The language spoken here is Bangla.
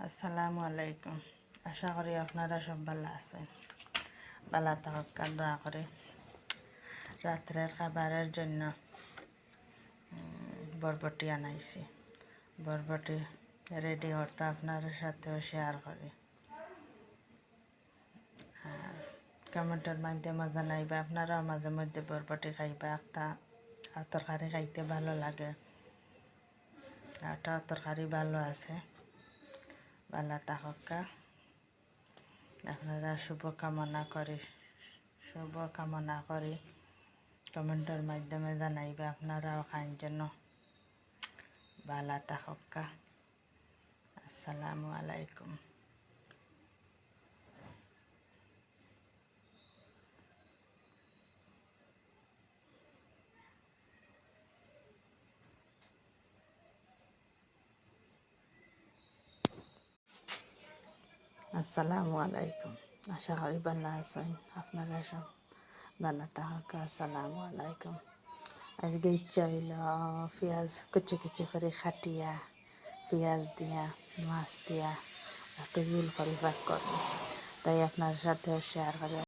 আসসালামু আলাইকুম। আশা করি আপনারা সব ভালো আছেন। ভালো থাকার দোয়া করে। রাত্রের খাবারের জন্য বরবটি আনাইছি। বরবটি রেডি করতে আপনার সাথেও শেয়ার করি। কমেন্টের মাধ্যমে জানাইবা আপনারা মাঝে মধ্যে বরবটি খাইবা। একটা তরকারি খাইতে ভালো লাগে, একটা তরকারি ভালো আছে। ভালো থাকা আপনারা শুভকামনা করি কমেন্টের মাধ্যমে জানাইবা আপনারাও খান যেন। ভালো থাকা। আসসালামু আলাইকুম। আসসালামু আলাইকুম। আশা করি ভালো আছেন আপনারা সব। ভালো থাকা। আসসালামু আলাইকুম। আজকে ইচ্ছা হইল পেঁয়াজ কুচি কুচি করে খাটিয়া পেঁয়াজ দিয়া মাছ দিয়া একটু ঝোল করে ভাগ করবো, তাই আপনার সাথেও শেয়ার করি।